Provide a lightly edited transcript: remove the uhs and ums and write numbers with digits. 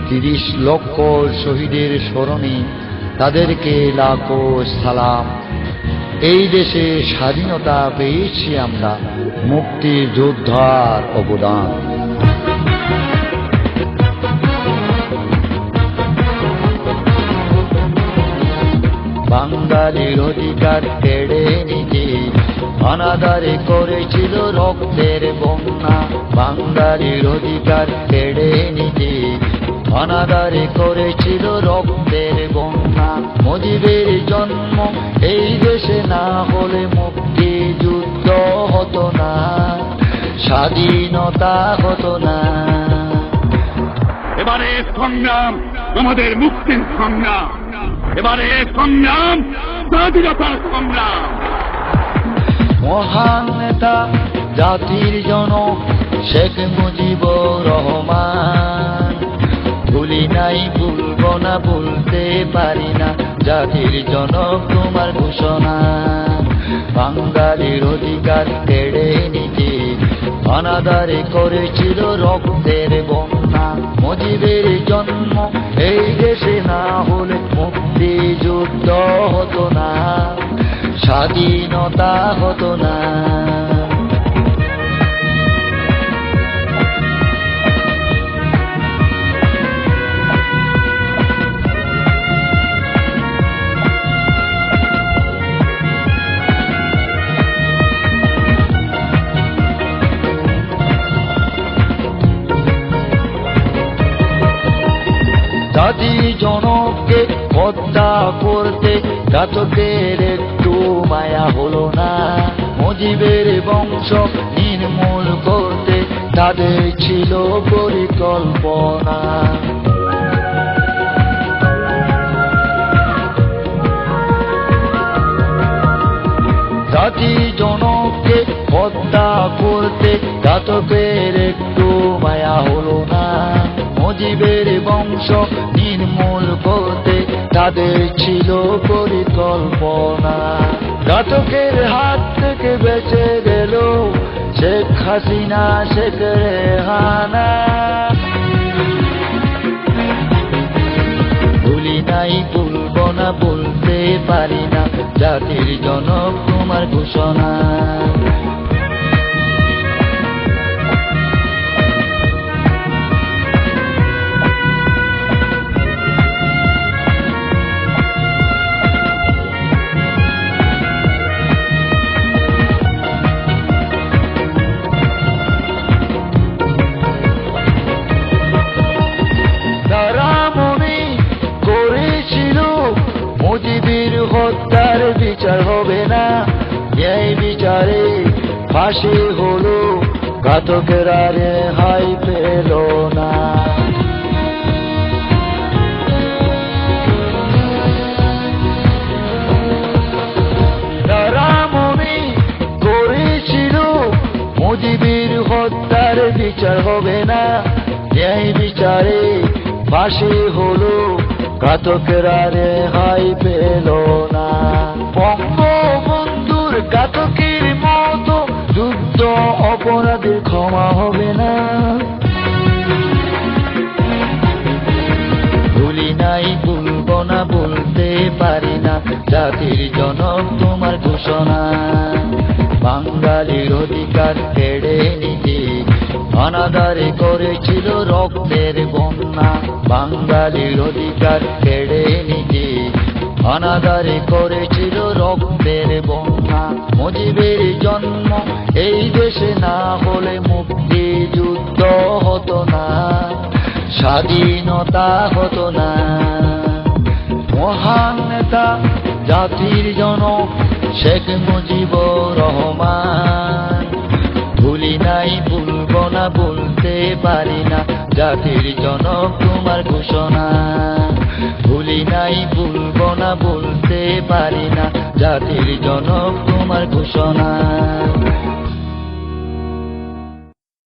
30 লক্ষ শহীদের স্মরণে তাদেরকে লাখো সালাম। এই দেশে স্বাধীনতা পেয়েছি আমরা, মুক্তিযোদ্ধার অবদান। বাঙালির অধিকার কেড়ে নিতে অনাদারে করেছিল রক্তের বন্যা। বাঙালির অধিকার কেড়ে নিতে অনাদারে করেছিল রক্তের বন্যা। মুজিবের জন্ম এই দেশে না হলে মুক্তিযুদ্ধ হতো না, স্বাধীনতা হতো না। এবারে সংগ্রাম আমাদের মুক্তির সংগ্রাম, এবারে সংগ্রাম স্বাধীনতার সংগ্রাম। মহান নেতা জাতির জনক শেখ মুজিবুর রহমান, ভুলি নাই ভুলব না ভুলতে পারি না জাতির জনক তোমার ঘোষণা। বাঙালির অধিকার কেড়ে নিতে অনাদারে করেছিল রক্তের বন্যা। মুজিবের জন্ম এই দেশে না হলে মুক্তিযুদ্ধ হতো না, স্বাধীনতা হতো না। জাতি জনককে হত্যা করতে ঘাতকের একটু মায়া হলো না। মুজিবের বংশ নির্মূল করতে তাদের ছিল পরিকল্পনা। জাতি জনককে হত্যা করতে ঘাতকের একটু মায়া হলো না। মুজিবের বংশ নির্মূল করতে তাদের ছিল পরিকল্পনা। ঘাতকের হাত থেকে বেঁচে গেল শেখ হাসিনা, শেখ রেহানা। ভুলি নাই ভুলব না বলতে পারি না জাতির জনক তোমার ঘোষণা। মুজিবের হত্যার বিচার হবে না, এই বিচারে ফাঁসি হলো, ঘাতকেরা রেহাই পেল না। তারা মনে করেছিল মুজিবের হত্যার বিচার হবে না, এই বিচারে ফাঁসি হলো, ঘাতকেরা রেহাই পেল না। বঙ্গবন্ধুর ঘাতকের মতো যুদ্ধ অপরাধের ক্ষমা হবে না। ভুলি নাই ভুলব না বলতে পারি না জাতির জনক তোমার ঘোষণা। বাঙালির অধিকার কেড়ে নিতে অনাদারে করেছিল রক্তের বন্যা। বাঙালির অধিকার কেড়ে নিতে অনাদারে করেছিল রক্তের বন্যা। মুজিবের জন্ম এই দেশে না হলে মুক্তিযুদ্ধ হতো না, স্বাধীনতা হতো না। মহান নেতা জাতির জনক শেখ মুজিবুর রহমান, ভুলি নাই ভুলব না বলতে পারি না জাতির জনক তোমার ঘোষণা। ভুলি নাই ভুলব না বলতে পারি না জাতির জনক তোমার ঘোষণা।